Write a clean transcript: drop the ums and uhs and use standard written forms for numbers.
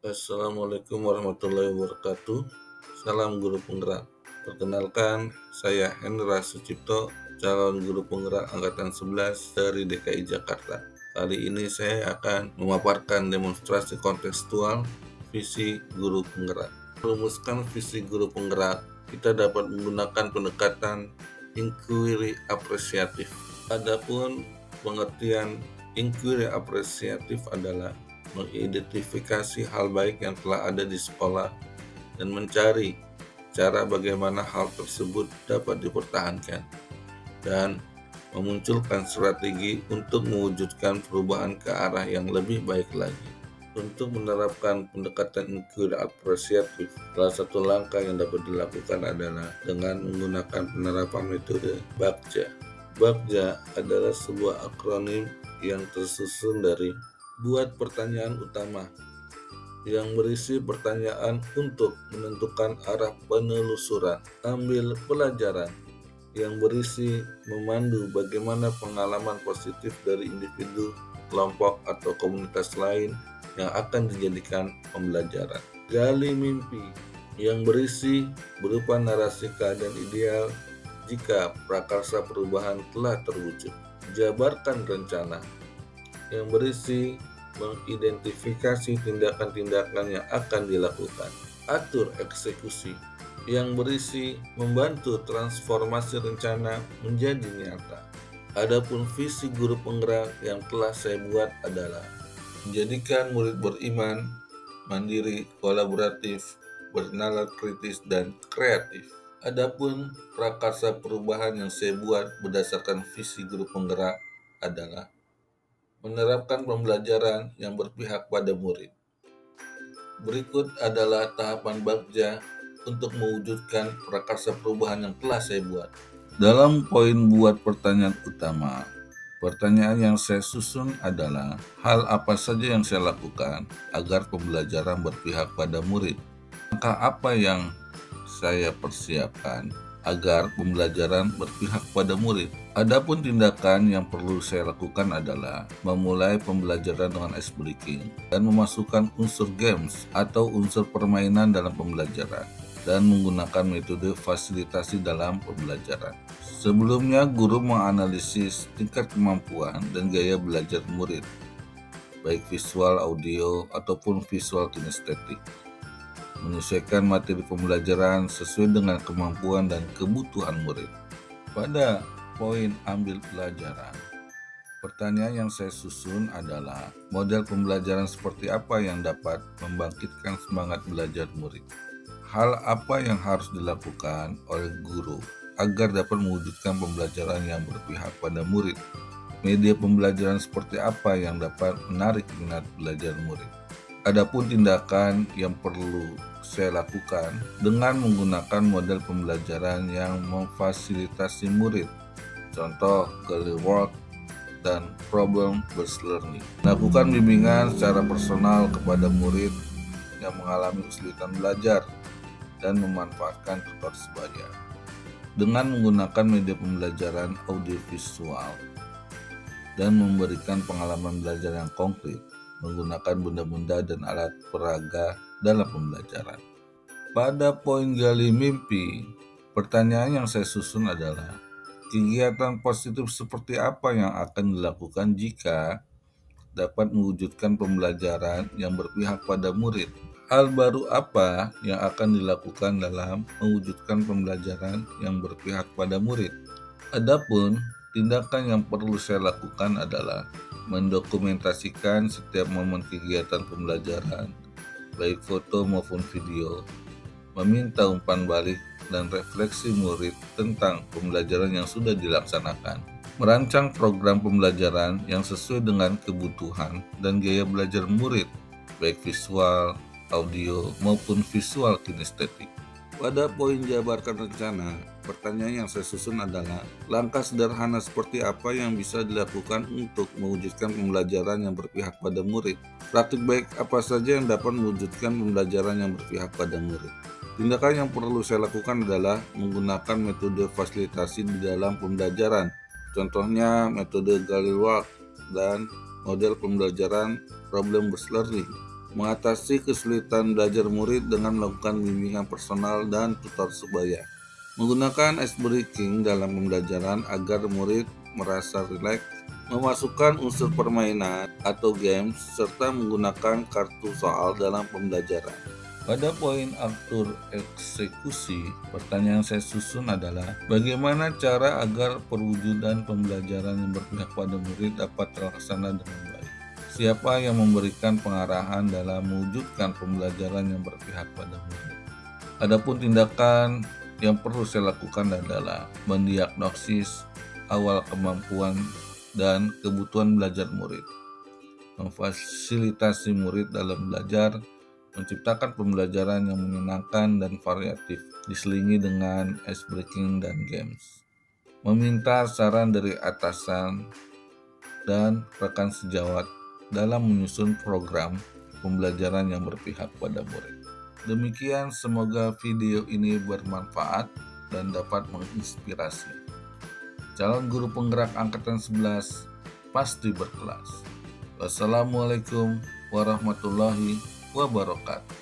Assalamualaikum warahmatullahi wabarakatuh. Salam guru penggerak. Perkenalkan, saya Hendra Sucipto, calon guru penggerak angkatan 11 dari DKI Jakarta. Kali ini saya akan memaparkan demonstrasi kontekstual visi guru penggerak. Merumuskan visi guru penggerak, kita dapat menggunakan pendekatan inquiry apresiatif. Adapun pengertian inquiry apresiatif adalah mengidentifikasi hal baik yang telah ada di sekolah dan mencari cara bagaimana hal tersebut dapat dipertahankan dan memunculkan strategi untuk mewujudkan perubahan ke arah yang lebih baik lagi. Untuk menerapkan pendekatan inquiry apresiatif, salah satu langkah yang dapat dilakukan adalah dengan menggunakan penerapan metode BAKJA. BAKJA adalah sebuah akronim yang tersusun dari buat pertanyaan utama yang berisi pertanyaan untuk menentukan arah penelusuran. Ambil pelajaran yang berisi memandu bagaimana pengalaman positif dari individu, kelompok, atau komunitas lain yang akan dijadikan pembelajaran. Gali mimpi yang berisi berupa narasi keadaan ideal jika prakarsa perubahan telah terwujud. Jabarkan rencana yang berisi mengidentifikasi tindakan-tindakan yang akan dilakukan. Atur eksekusi yang berisi membantu transformasi rencana menjadi nyata. Adapun visi guru penggerak yang telah saya buat adalah menjadikan murid beriman, mandiri, kolaboratif, bernalar kritis, dan kreatif. Adapun prakarsa perubahan yang saya buat berdasarkan visi guru penggerak adalah menerapkan pembelajaran yang berpihak pada murid. Berikut adalah tahapan BAKJA untuk mewujudkan prakarsa perubahan yang telah saya buat. Dalam poin buat pertanyaan utama, pertanyaan yang saya susun adalah hal apa saja yang saya lakukan agar pembelajaran berpihak pada murid. Langkah apa yang saya persiapkan agar pembelajaran berpihak pada murid. Adapun tindakan yang perlu saya lakukan adalah memulai pembelajaran dengan ice breaking dan memasukkan unsur games atau unsur permainan dalam pembelajaran dan menggunakan metode fasilitasi dalam pembelajaran. Sebelumnya, guru menganalisis tingkat kemampuan dan gaya belajar murid, baik visual, audio, ataupun visual kinestetik. Menyesuaikan materi pembelajaran sesuai dengan kemampuan dan kebutuhan murid. Pada poin ambil pelajaran, pertanyaan yang saya susun adalah model pembelajaran seperti apa yang dapat membangkitkan semangat belajar murid. Hal apa yang harus dilakukan oleh guru agar dapat mewujudkan pembelajaran yang berpihak pada murid. Media pembelajaran seperti apa yang dapat menarik minat belajar murid. Adapun tindakan yang perlu saya lakukan dengan menggunakan model pembelajaran yang memfasilitasi murid, contoh Galileo Work dan Problem-Based Learning. Lakukan bimbingan secara personal kepada murid yang mengalami kesulitan belajar dan memanfaatkan tutor sebaya. Dengan menggunakan media pembelajaran audiovisual dan memberikan pengalaman belajar yang konkret, menggunakan benda-benda dan alat peraga dalam pembelajaran. Pada poin gali mimpi, pertanyaan yang saya susun adalah kegiatan positif seperti apa yang akan dilakukan jika dapat mewujudkan pembelajaran yang berpihak pada murid. Hal baru apa yang akan dilakukan dalam mewujudkan pembelajaran yang berpihak pada murid. Adapun tindakan yang perlu saya lakukan adalah mendokumentasikan setiap momen kegiatan pembelajaran, baik foto maupun video, meminta umpan balik dan refleksi murid tentang pembelajaran yang sudah dilaksanakan, merancang program pembelajaran yang sesuai dengan kebutuhan dan gaya belajar murid, baik visual, audio, maupun visual kinestetik. Pada poin jabarkan rencana, pertanyaan yang saya susun adalah langkah sederhana seperti apa yang bisa dilakukan untuk mewujudkan pembelajaran yang berpihak pada murid. Praktik baik apa saja yang dapat mewujudkan pembelajaran yang berpihak pada murid. Tindakan yang perlu saya lakukan adalah menggunakan metode fasilitasi di dalam pembelajaran. Contohnya metode Galileo Work dan model pembelajaran Problem-Based Learning. mengatasi kesulitan belajar murid dengan melakukan bimbingan personal dan tutor sebaya, menggunakan ice breaking dalam pembelajaran agar murid merasa rileks, memasukkan unsur permainan atau games, serta menggunakan kartu soal dalam pembelajaran. Pada poin atur eksekusi, pertanyaan saya susun adalah bagaimana cara agar perwujudan pembelajaran yang berpihak pada murid dapat terlaksana dengan baik? Siapa yang memberikan pengarahan dalam mewujudkan pembelajaran yang berpihak pada murid? Adapun tindakan yang perlu saya lakukan adalah mendiagnosis awal kemampuan dan kebutuhan belajar murid, memfasilitasi murid dalam belajar, menciptakan pembelajaran yang menyenangkan dan variatif, diselingi dengan ice breaking dan games, meminta saran dari atasan dan rekan sejawat dalam menyusun program pembelajaran yang berpihak pada murid. Demikian, semoga video ini bermanfaat dan dapat menginspirasi. Calon guru penggerak angkatan 11 pasti berkelas. Wassalamualaikum warahmatullahi wabarakatuh.